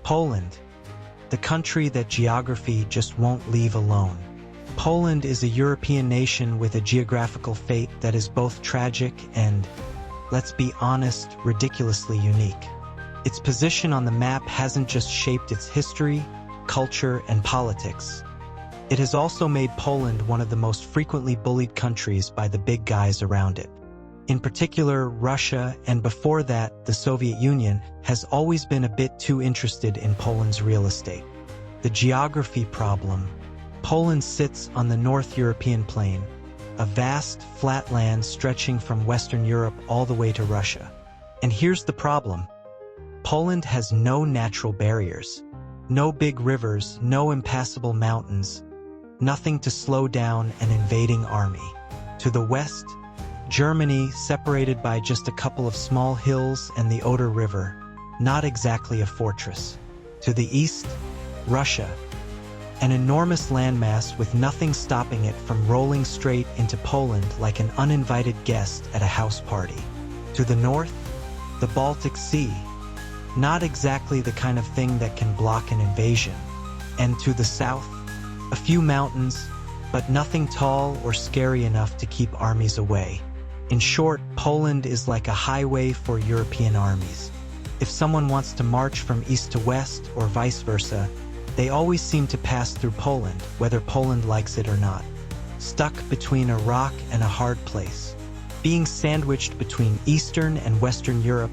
Poland, the country that geography just won't leave alone. Poland is a European nation with a geographical fate that is both tragic and, let's be honest, ridiculously unique. Its position on the map hasn't just shaped its history, culture, and politics. It has also made Poland one of the most frequently bullied countries by the big guys around it. In particular, Russia, and before that, the Soviet Union, has always been a bit too interested in Poland's real estate. The geography problem. Poland sits on the North European plain, a vast, flat land stretching from Western Europe all the way to Russia. And here's the problem. Poland has no natural barriers. No big rivers, no impassable mountains, nothing to slow down an invading army. To the west, Germany, separated by just a couple of small hills and the Oder River, not exactly a fortress. To the east, Russia, an enormous landmass with nothing stopping it from rolling straight into Poland like an uninvited guest at a house party. To the north, the Baltic Sea, not exactly the kind of thing that can block an invasion. And to the south, a few mountains, but nothing tall or scary enough to keep armies away. In short, Poland is like a highway for European armies. If someone wants to march from east to west or vice versa, they always seem to pass through Poland, whether Poland likes it or not. Stuck between a rock and a hard place. Being sandwiched between Eastern and Western Europe,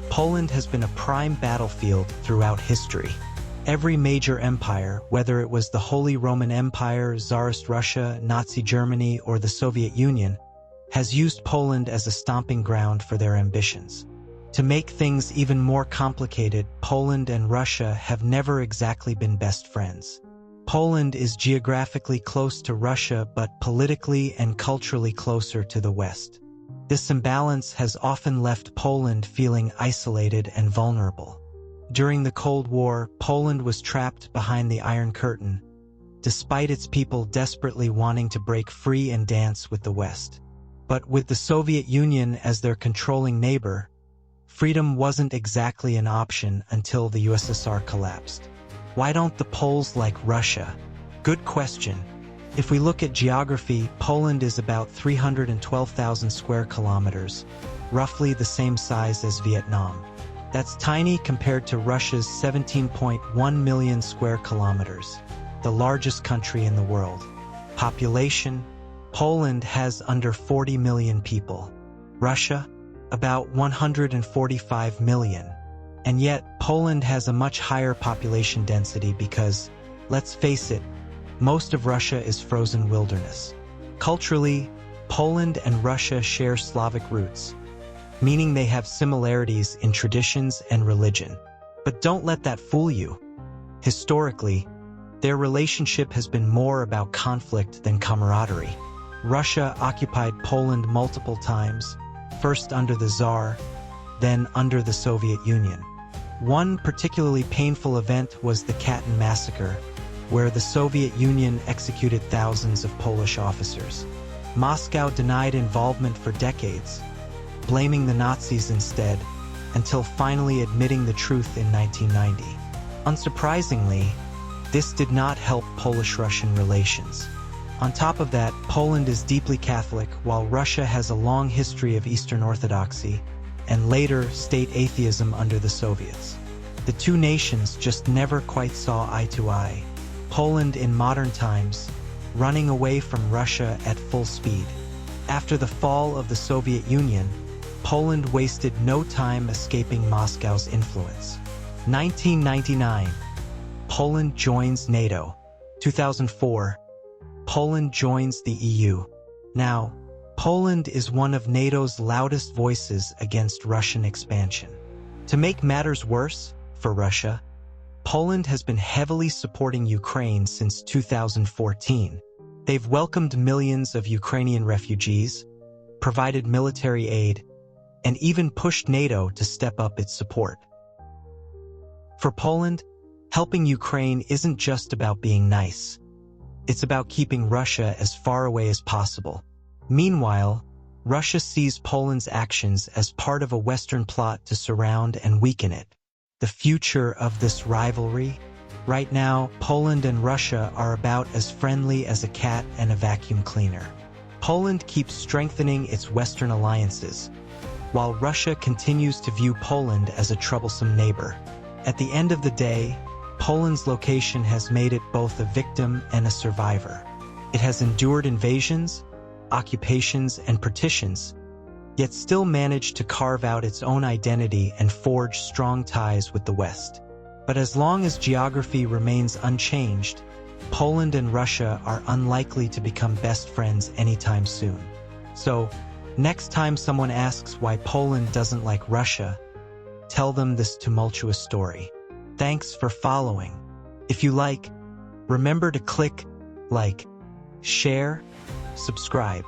Poland has been a prime battlefield throughout history. Every major empire, whether it was the Holy Roman Empire, Tsarist Russia, Nazi Germany, or the Soviet Union, has used Poland as a stomping ground for their ambitions. To make things even more complicated, Poland and Russia have never exactly been best friends. Poland is geographically close to Russia but politically and culturally closer to the West. This imbalance has often left Poland feeling isolated and vulnerable. During the Cold War, Poland was trapped behind the Iron Curtain, despite its people desperately wanting to break free and dance with the West. But with the Soviet Union as their controlling neighbor, freedom wasn't exactly an option until the USSR collapsed. Why don't the Poles like Russia? Good question. If we look at geography, Poland is about 312,000 square kilometers, roughly the same size as Vietnam. That's tiny compared to Russia's 17.1 million square kilometers, the largest country in the world. Population, Poland has under 40 million people. Russia, about 145 million. And yet, Poland has a much higher population density because, let's face it, most of Russia is frozen wilderness. Culturally, Poland and Russia share Slavic roots, meaning they have similarities in traditions and religion. But don't let that fool you. Historically, their relationship has been more about conflict than camaraderie. Russia occupied Poland multiple times, first under the Tsar, then under the Soviet Union. One particularly painful event was the Katyn massacre, where the Soviet Union executed thousands of Polish officers. Moscow denied involvement for decades, blaming the Nazis instead, until finally admitting the truth in 1990. Unsurprisingly, this did not help Polish-Russian relations. On top of that, Poland is deeply Catholic, while Russia has a long history of Eastern Orthodoxy, and later state atheism under the Soviets. The two nations just never quite saw eye to eye. Poland in modern times, running away from Russia at full speed. After the fall of the Soviet Union, Poland wasted no time escaping Moscow's influence. 1999, Poland joins NATO. 2004, Poland joins the EU. Now, Poland is one of NATO's loudest voices against Russian expansion. To make matters worse, for Russia, Poland has been heavily supporting Ukraine since 2014. They've welcomed millions of Ukrainian refugees, provided military aid, and even pushed NATO to step up its support. For Poland, helping Ukraine isn't just about being nice. It's about keeping Russia as far away as possible. Meanwhile, Russia sees Poland's actions as part of a Western plot to surround and weaken it. the future of this rivalry? Right now, Poland and Russia are about as friendly as a cat and a vacuum cleaner. Poland keeps strengthening its Western alliances, while Russia continues to view Poland as a troublesome neighbor. At the end of the day, Poland's location has made it both a victim and a survivor. It has endured invasions, occupations, and partitions, yet still managed to carve out its own identity and forge strong ties with the West. But as long as geography remains unchanged, Poland and Russia are unlikely to become best friends anytime soon. So, next time someone asks why Poland doesn't like Russia, tell them this tumultuous story. Thanks for following. If you like, remember to click like, share, subscribe,